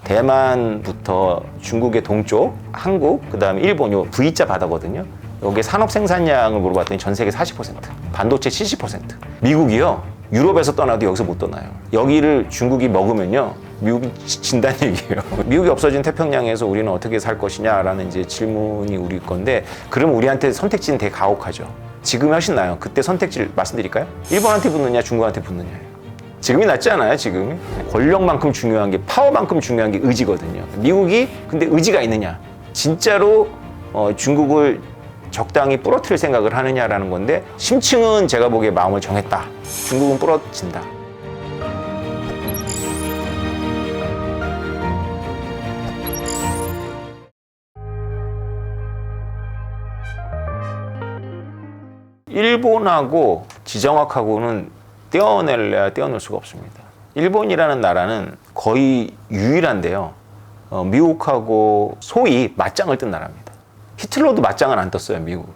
대만부터 중국의 동쪽, 한국, 그 다음에 일본 요 V자 바다거든요. 여기 산업 생산량을 물어봤더니 전 세계 40%, 반도체 70%. 미국이요, 유럽에서 떠나도 여기서 못 떠나요. 여기를 중국이 먹으면요, 미국이 진다는 얘기예요. 미국이 없어진 태평양에서 우리는 어떻게 살 것이냐라는 이제 질문이 우리 건데, 그러면 우리한테 선택지는 되게 가혹하죠. 지금이 훨씬 나아요. 그때 선택지를 말씀드릴까요? 일본한테 붙느냐, 중국한테 붙느냐예요. 지금이 낫지 않아요, 지금? 권력만큼 중요한 게, 파워만큼 중요한 게 의지거든요. 미국이 근데 의지가 있느냐? 진짜로 중국을 적당히 부러뜨릴 생각을 하느냐라는 건데, 심층은 제가 보기에 마음을 정했다. 중국은 부러진다. 일본하고 지정학하고는 떼어낼래야 떼어낼 수가 없습니다. 일본이라는 나라는 거의 유일한데요. 미국하고 소위 맞짱을 뜬 나라입니다. 히틀러도 맞짱을 안 떴어요, 미국에.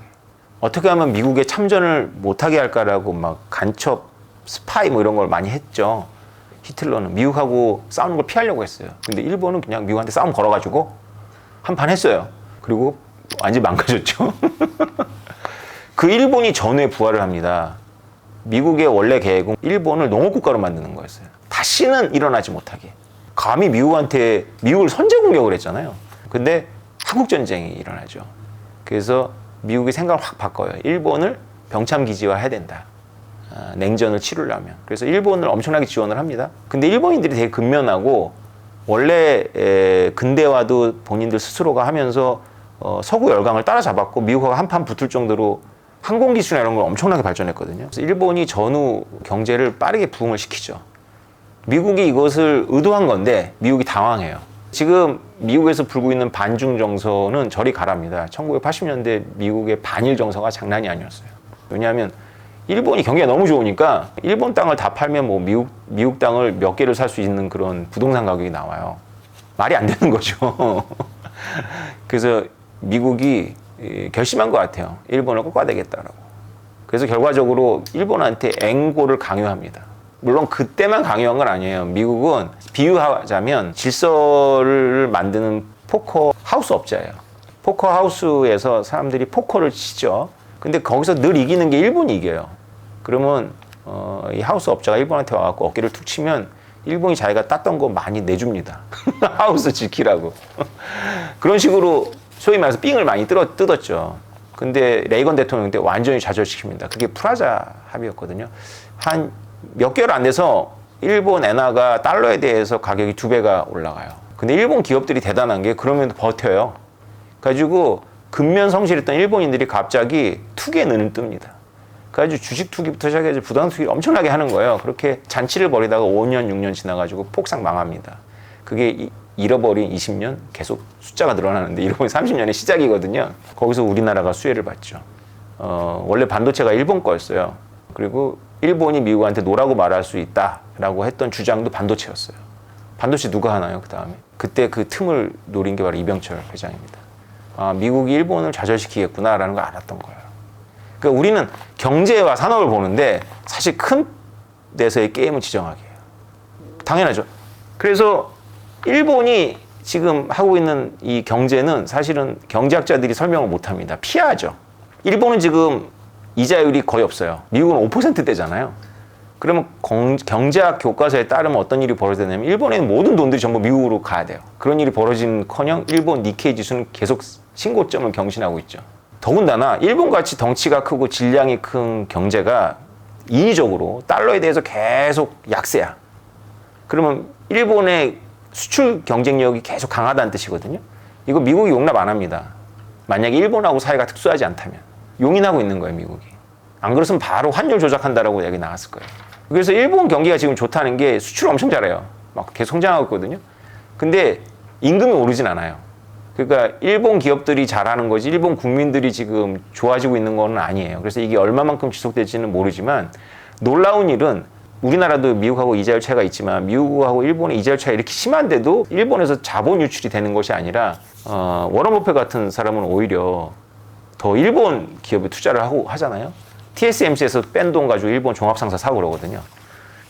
어떻게 하면 미국에 참전을 못하게 할까라고 막 간첩, 스파이 뭐 이런 걸 많이 했죠. 히틀러는 미국하고 싸우는 걸 피하려고 했어요. 근데 일본은 그냥 미국한테 싸움 걸어가지고 한 판 했어요. 그리고 완전히 망가졌죠. 그 일본이 전후에 부활을 합니다. 미국의 원래 계획은 일본을 농업국가로 만드는 거였어요. 다시는 일어나지 못하게. 감히 미국을 선제 공격을 했잖아요. 근데 한국전쟁이 일어나죠. 그래서 미국이 생각을 확 바꿔요. 일본을 병참기지화 해야 된다. 냉전을 치르려면. 그래서 일본을 엄청나게 지원을 합니다. 근데 일본인들이 되게 근면하고, 원래 근대화도 본인들 스스로가 하면서 서구 열강을 따라잡았고, 미국하고 한판 붙을 정도로 항공기술이나 이런 걸 엄청나게 발전했거든요. 그래서 일본이 전후 경제를 빠르게 부흥을 시키죠. 미국이 이것을 의도한 건데 미국이 당황해요. 지금 미국에서 불고 있는 반중 정서는 저리 가랍니다. 1980년대 미국의 반일 정서가 장난이 아니었어요. 왜냐하면 일본이 경기가 너무 좋으니까 일본 땅을 다 팔면 뭐 미국 땅을 몇 개를 살 수 있는 그런 부동산 가격이 나와요. 말이 안 되는 거죠. 그래서 미국이 결심한 것 같아요. 일본을 꺾어야 되겠다라고. 그래서 결과적으로 일본한테 앵고를 강요합니다. 물론 그때만 강요한 건 아니에요. 미국은 비유하자면 질서를 만드는 포커 하우스 업자예요. 포커 하우스에서 사람들이 포커를 치죠. 근데 거기서 늘 이기는 게 일본이 이겨요. 그러면 이 하우스 업자가 일본한테 와갖고 어깨를 툭 치면 일본이 자기가 땄던 거 많이 내줍니다. 하우스 지키라고. 그런 식으로 소위 말해서 삥을 많이 뜯었죠. 근데 레이건 대통령 때 완전히 좌절시킵니다. 그게 프라자 합의였거든요. 한 몇 개월 안 돼서 일본 엔화가 달러에 대해서 가격이 2배가 올라가요. 근데 일본 기업들이 대단한 게 그러면도 버텨요. 가지고 근면 성실했던 일본인들이 갑자기 투기에 눈을 뜹니다. 그래가지고 주식 투기부터 시작해서 부동산 투기를 엄청나게 하는 거예요. 그렇게 잔치를 벌이다가 5년, 6년 지나가지고 폭삭 망합니다. 그게 잃어버린 20년 계속 숫자가 늘어나는데 잃어버린 30년의 시작이거든요. 거기서 우리나라가 수혜를 받죠. 원래 반도체가 일본 거였어요. 그리고 일본이 미국한테 노라고 말할 수 있다라고 했던 주장도 반도체였어요. 반도체 누가 하나요, 그 다음에? 그때 그 틈을 노린 게 바로 이병철 회장입니다. 미국이 일본을 좌절시키겠구나라는 걸 알았던 거예요. 그러니까 우리는 경제와 산업을 보는데 사실 큰 데서의 게임은 지정학이에요. 당연하죠. 그래서 일본이 지금 하고 있는 이 경제는 사실은 경제학자들이 설명을 못합니다. 피하죠. 일본은 지금 이자율이 거의 없어요. 미국은 5%대잖아요. 그러면 경제학 교과서에 따르면 어떤 일이 벌어지냐면 일본에 있는 모든 돈들이 전부 미국으로 가야 돼요. 그런 일이 벌어진커녕 일본 니케이 지수는 계속 신고점을 경신하고 있죠. 더군다나 일본같이 덩치가 크고 질량이 큰 경제가 인위적으로 달러에 대해서 계속 약세야. 그러면 일본의 수출 경쟁력이 계속 강하다는 뜻이거든요. 이거 미국이 용납 안 합니다. 만약에 일본하고 사이가 특수하지 않다면. 용인하고 있는 거예요, 미국이. 안 그랬으면 바로 환율 조작한다라고 얘기 나왔을 거예요. 그래서 일본 경기가 지금 좋다는 게 수출을 엄청 잘해요. 막 계속 성장하고 있거든요. 근데 임금이 오르진 않아요. 그러니까 일본 기업들이 잘하는 거지 일본 국민들이 지금 좋아지고 있는 건 아니에요. 그래서 이게 얼마만큼 지속될지는 모르지만 놀라운 일은 우리나라도 미국하고 이자율 차이가 있지만 미국하고 일본의 이자율 차이가 이렇게 심한데도 일본에서 자본 유출이 되는 것이 아니라 워런 버핏 같은 사람은 오히려 더 일본 기업에 투자를 하잖아요. TSMC에서 뺀 돈 가지고 일본 종합상사 사고 그러거든요.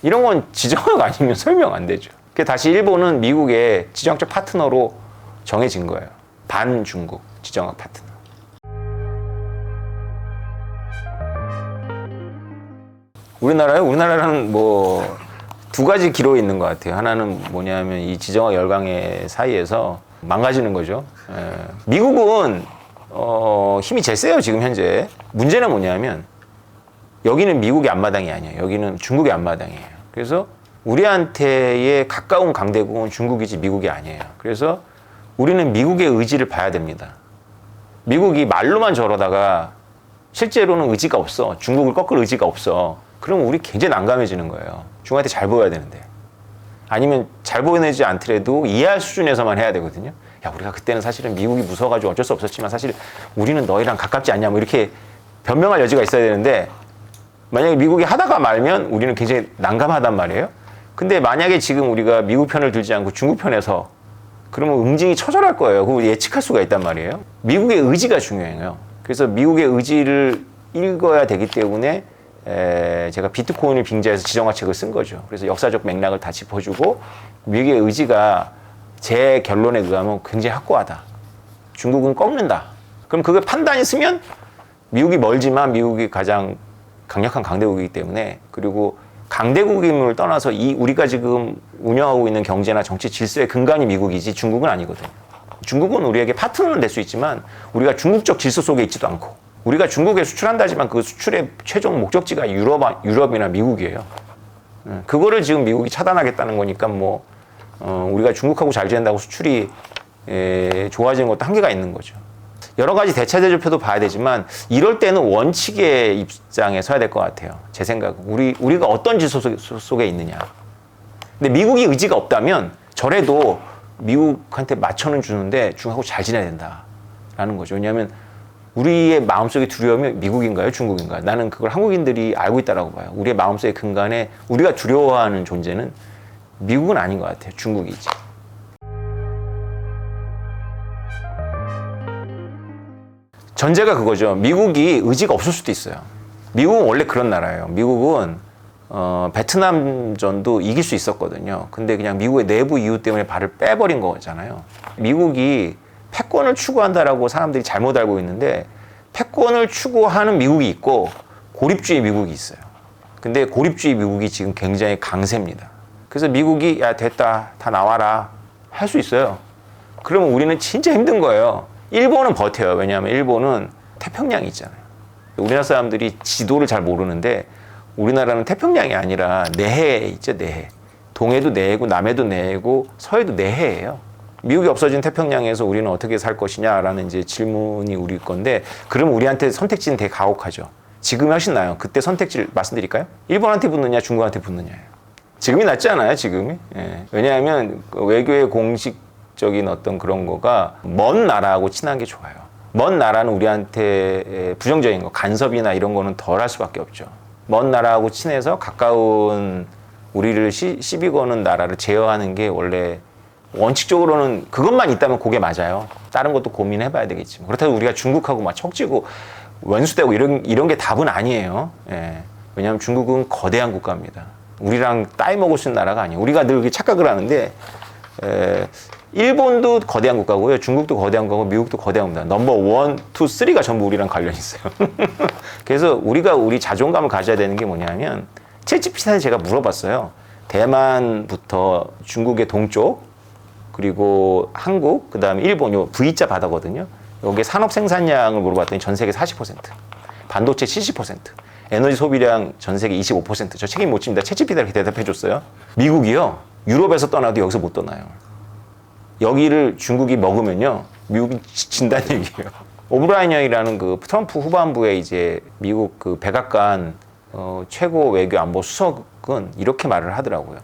이런 건 지정학 아니면 설명 안 되죠. 다시 일본은 미국의 지정학적 파트너로 정해진 거예요. 반중국 지정학 파트너. 우리나라는 뭐 두 가지 기로에 있는 것 같아요. 하나는 뭐냐면 이 지정학 열강의 사이에서 망가지는 거죠. 미국은 힘이 제일 세요, 지금 현재. 문제는 뭐냐면 여기는 미국의 앞마당이 아니에요. 여기는 중국의 앞마당이에요. 그래서 우리한테의 가까운 강대국은 중국이지 미국이 아니에요. 그래서 우리는 미국의 의지를 봐야 됩니다. 미국이 말로만 저러다가 실제로는 의지가 없어. 중국을 꺾을 의지가 없어. 그럼 우리 굉장히 난감해지는 거예요. 중국한테 잘 보여야 되는데. 아니면 잘 보여내지 않더라도 이해할 수준에서만 해야 되거든요. 야, 우리가 그때는 사실은 미국이 무서워가지고 어쩔 수 없었지만 사실 우리는 너희랑 가깝지 않냐 뭐 이렇게 변명할 여지가 있어야 되는데 만약에 미국이 하다가 말면 우리는 굉장히 난감하단 말이에요. 근데 만약에 지금 우리가 미국 편을 들지 않고 중국 편에서 그러면 응징이 처절할 거예요. 그걸 예측할 수가 있단 말이에요. 미국의 의지가 중요해요. 그래서 미국의 의지를 읽어야 되기 때문에 제가 비트코인을 빙자해서 지정화책을 쓴 거죠. 그래서 역사적 맥락을 다 짚어주고 미국의 의지가 제 결론에 의하면 굉장히 확고하다. 중국은 꺾는다. 그럼 그게 판단이 쓰면 미국이 멀지만 미국이 가장 강력한 강대국이기 때문에 그리고 강대국임을 떠나서 우리가 지금 운영하고 있는 경제나 정치 질서의 근간이 미국이지 중국은 아니거든요. 중국은 우리에게 파트너는 될 수 있지만 우리가 중국적 질서 속에 있지도 않고 우리가 중국에 수출한다지만 그 수출의 최종 목적지가 유럽이나 미국이에요. 그거를 지금 미국이 차단하겠다는 거니까 뭐 우리가 중국하고 잘 지낸다고 수출이 좋아지는 것도 한계가 있는 거죠. 여러 가지 대차 대조표도 봐야 되지만 이럴 때는 원칙의 입장에 서야 될 것 같아요. 제 생각은 우리가 어떤 질서 속에 있느냐. 근데 미국이 의지가 없다면 저래도 미국한테 맞춰는 주는데 중국하고 잘 지내야 된다라는 거죠. 왜냐하면 우리의 마음속에 두려움이 미국인가요? 중국인가요? 나는 그걸 한국인들이 알고 있다라고 봐요. 우리의 마음속의 근간에 우리가 두려워하는 존재는 미국은 아닌 것 같아요. 중국이지. 전제가 그거죠. 미국이 의지가 없을 수도 있어요. 미국은 원래 그런 나라예요. 미국은 베트남전도 이길 수 있었거든요. 근데 그냥 미국의 내부 이유 때문에 발을 빼버린 거잖아요. 미국이 패권을 추구한다라고 사람들이 잘못 알고 있는데 패권을 추구하는 미국이 있고 고립주의 미국이 있어요. 근데 고립주의 미국이 지금 굉장히 강세입니다. 그래서 미국이 야 됐다 다 나와라 할 수 있어요. 그러면 우리는 진짜 힘든 거예요. 일본은 버텨요. 왜냐하면 일본은 태평양이 있잖아요. 우리나라 사람들이 지도를 잘 모르는데 우리나라는 태평양이 아니라 내해에 있죠. 내해. 동해도 내해고 남해도 내해고 서해도 내해예요. 미국이 없어진 태평양에서 우리는 어떻게 살 것이냐라는 이제 질문이 우리 건데 그럼 우리한테 선택지는 되게 가혹하죠. 지금이 훨씬 나아요. 그때 선택지를 말씀드릴까요? 일본한테 붙느냐 중국한테 붙느냐예요. 지금이 낫지 않아요? 지금이? 예. 왜냐하면 외교의 공식적인 어떤 그런 거가 먼 나라하고 친한 게 좋아요. 먼 나라는 우리한테 부정적인 거, 간섭이나 이런 거는 덜 할 수밖에 없죠. 먼 나라하고 친해서 가까운 우리를 시비 거는 나라를 제어하는 게 원래 원칙적으로는 그것만 있다면 그게 맞아요. 다른 것도 고민해봐야 되겠지만 그렇다고 우리가 중국하고 막 척지고 원수되고 이런 게 답은 아니에요. 예. 왜냐하면 중국은 거대한 국가입니다. 우리랑 따위 먹을 수 있는 나라가 아니에요. 우리가 늘 이렇게 착각을 하는데 일본도 거대한 국가고요. 중국도 거대한 국가고 미국도 거대한 국가입니다. 넘버 1, 2, 3가 전부 우리랑 관련이 있어요. 그래서 우리 자존감을 가져야 되는 게 뭐냐면 챗GPT한테 제가 물어봤어요. 대만부터 중국의 동쪽 그리고 한국, 그 다음에 일본, 요 V자 바다거든요. 여기 산업 생산량을 물어봤더니 전 세계 40%, 반도체 70%, 에너지 소비량 전 세계 25%. 저 책임 못 집니다. 챗GPT한테 대답해 줬어요. 미국이요. 유럽에서 떠나도 여기서 못 떠나요. 여기를 중국이 먹으면요. 미국이 진다는 얘기예요. 오브라이언 형이라는 그 트럼프 후반부에 이제 미국 그 백악관 최고 외교 안보 수석은 이렇게 말을 하더라고요.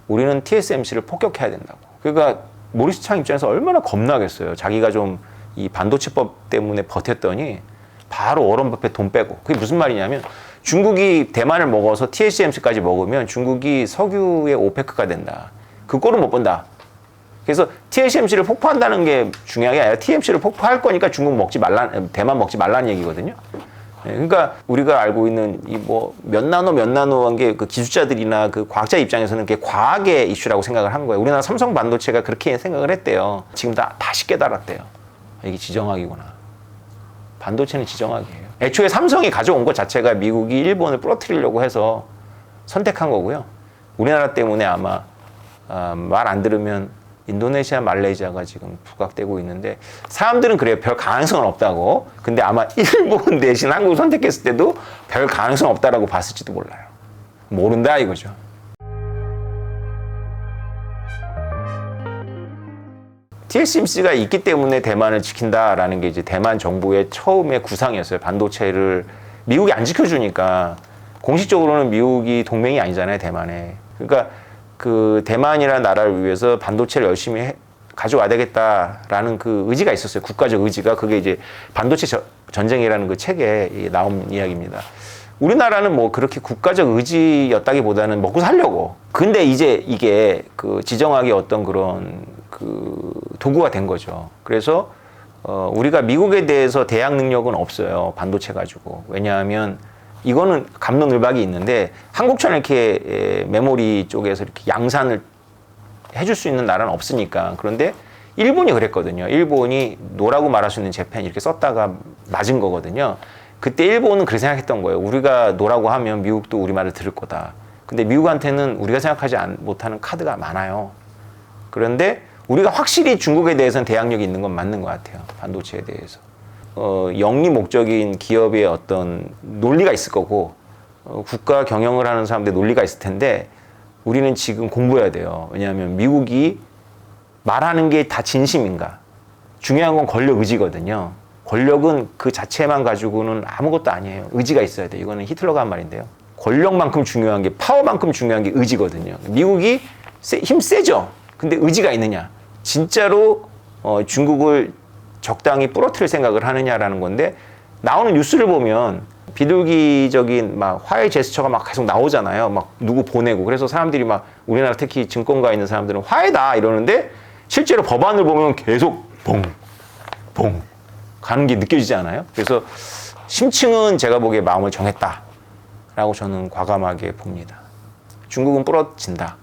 우리는 TSMC를 폭격해야 된다고. 그러니까 모리스 창 입장에서 얼마나 겁나겠어요. 자기가 좀 이 반도체법 때문에 버텼더니 바로 워런 버핏 돈 빼고. 그게 무슨 말이냐면 중국이 대만을 먹어서 TSMC까지 먹으면 중국이 석유의 오페크가 된다. 그 꼴은 못 본다. 그래서 TSMC를 폭파한다는 게 중요한 게 아니라 TSMC를 폭파할 거니까 중국 먹지 말라, 대만 먹지 말라는 얘기거든요. 그러니까 우리가 알고 있는 이 뭐 몇 나노 한 게 그 기술자들이나 그 과학자 입장에서는 그게 과학의 이슈라고 생각을 한 거예요. 우리나라 삼성 반도체가 그렇게 생각을 했대요. 지금 다시 깨달았대요. 이게 지정학이구나. 반도체는 지정학이에요. 애초에 삼성이 가져온 것 자체가 미국이 일본을 부러뜨리려고 해서 선택한 거고요. 우리나라 때문에 아마 말 안 들으면 인도네시아, 말레이시아가 지금 부각되고 있는데 사람들은 그래요. 별 가능성은 없다고. 근데 아마 일본 대신 한국을 선택했을 때도 별 가능성 없다라고 봤을지도 몰라요. 모른다 이거죠. TSMC가 있기 때문에 대만을 지킨다라는 게 이제 대만 정부의 처음의 구상이었어요. 반도체를 미국이 안 지켜주니까 공식적으로는 미국이 동맹이 아니잖아요, 대만에. 그러니까 그 대만이라는 나라를 위해서 반도체를 열심히 가져와야 되겠다라는 그 의지가 있었어요. 국가적 의지가. 그게 이제 반도체 전쟁이라는 그 책에 나온 이야기입니다. 우리나라는 뭐 그렇게 국가적 의지였다기보다는 먹고 살려고. 근데 이제 이게 그 지정학의 어떤 그런 그 도구가 된 거죠. 그래서 우리가 미국에 대해서 대항 능력은 없어요. 반도체 가지고. 왜냐하면 이거는 갑론을박이 있는데 한국처럼 이렇게 메모리 쪽에서 이렇게 양산을 해줄 수 있는 나라는 없으니까. 그런데 일본이 그랬거든요. 일본이 노라고 말할 수 있는 재팬 이렇게 썼다가 맞은 거거든요. 그때 일본은 그렇게 생각했던 거예요. 우리가 노라고 하면 미국도 우리 말을 들을 거다. 근데 미국한테는 우리가 생각하지 못하는 카드가 많아요. 그런데 우리가 확실히 중국에 대해서는 대항력이 있는 건 맞는 것 같아요. 반도체에 대해서. 영리 목적인 기업의 어떤 논리가 있을 거고 국가 경영을 하는 사람들의 논리가 있을 텐데 우리는 지금 공부해야 돼요. 왜냐하면 미국이 말하는 게 다 진심인가. 중요한 건 권력 의지거든요. 권력은 그 자체만 가지고는 아무것도 아니에요. 의지가 있어야 돼요. 이거는 히틀러가 한 말인데요. 권력만큼 중요한 게 파워만큼 중요한 게 의지거든요. 미국이 힘 세죠. 근데 의지가 있느냐. 진짜로 중국을 적당히 부러뜨릴 생각을 하느냐라는 건데 나오는 뉴스를 보면 비둘기적인 막 화해 제스처가 막 계속 나오잖아요. 막 누구 보내고. 그래서 사람들이 막 우리나라 특히 증권가에 있는 사람들은 화해다 이러는데 실제로 법안을 보면 계속 봉 가는 게 느껴지지 않아요? 그래서 심층은 제가 보기에 마음을 정했다라고 저는 과감하게 봅니다. 중국은 부러진다.